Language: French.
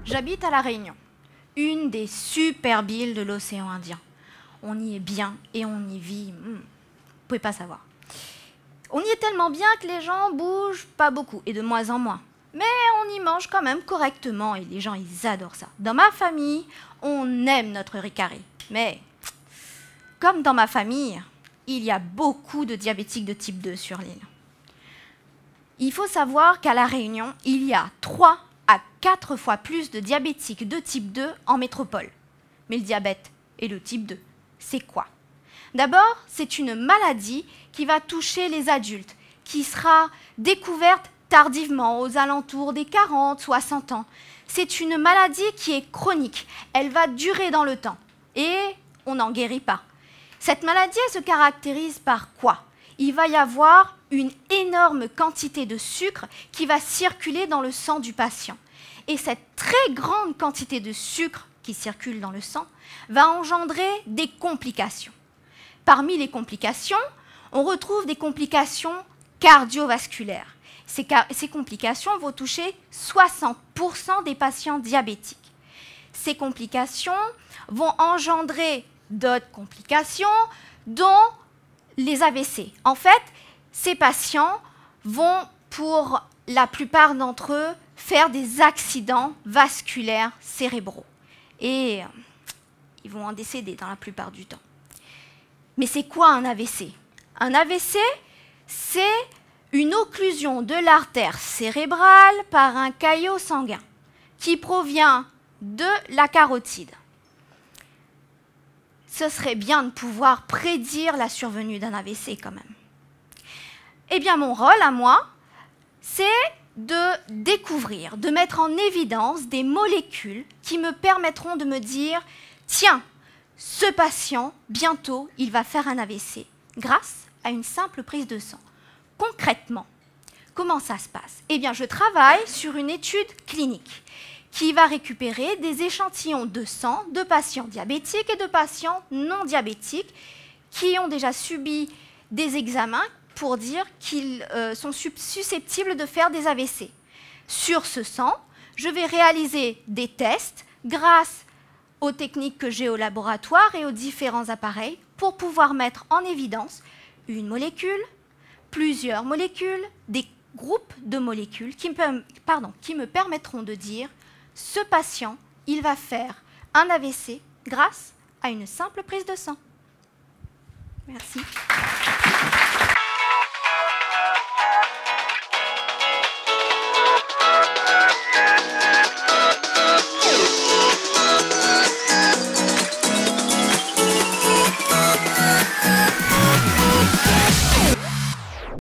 J'habite à La Réunion, une des superbes îles de l'océan Indien. On y est bien et on y vit, vous ne pouvez pas savoir. On y est tellement bien que les gens bougent pas beaucoup, et de moins en moins. Mais on y mange quand même correctement, et les gens, ils adorent ça. Dans ma famille, on aime notre riz carré. Mais, comme dans ma famille, il y a beaucoup de diabétiques de type 2 sur l'île. Il faut savoir qu'à La Réunion, il y a 3 à 4 fois plus de diabétiques de type 2 en métropole. Mais le diabète et le type 2, c'est quoi? D'abord, c'est une maladie qui va toucher les adultes, qui sera découverte tardivement, aux alentours des 40, 60 ans. C'est une maladie qui est chronique. Elle va durer dans le temps et on n'en guérit pas. Cette maladie, elle se caractérise par quoi? Il va y avoir une énorme quantité de sucre qui va circuler dans le sang du patient. Et cette très grande quantité de sucre qui circule dans le sang va engendrer des complications. Parmi les complications, on retrouve des complications cardiovasculaires. Ces complications vont toucher 60% des patients diabétiques. Ces complications vont engendrer d'autres complications, dont les AVC. En fait, ces patients vont, pour la plupart d'entre eux, faire des accidents vasculaires cérébraux. Et ils vont en décéder dans la plupart du temps. Mais c'est quoi un AVC? Un AVC, c'est une occlusion de l'artère cérébrale par un caillot sanguin qui provient de la carotide. Ce serait bien de pouvoir prédire la survenue d'un AVC quand même. Eh bien, mon rôle à moi, c'est de découvrir, de mettre en évidence des molécules qui me permettront de me dire « Tiens, ce patient, bientôt, il va faire un AVC » grâce à une simple prise de sang. Concrètement, comment ça se passe? Eh bien, je travaille sur une étude clinique qui va récupérer des échantillons de sang de patients diabétiques et de patients non diabétiques qui ont déjà subi des examens pour dire qu'ils sont susceptibles de faire des AVC. Sur ce sang, je vais réaliser des tests grâce aux techniques que j'ai au laboratoire et aux différents appareils pour pouvoir mettre en évidence une molécule, plusieurs molécules, des groupes de molécules qui me permettront de dire ce patient, il va faire un AVC grâce à une simple prise de sang. Merci.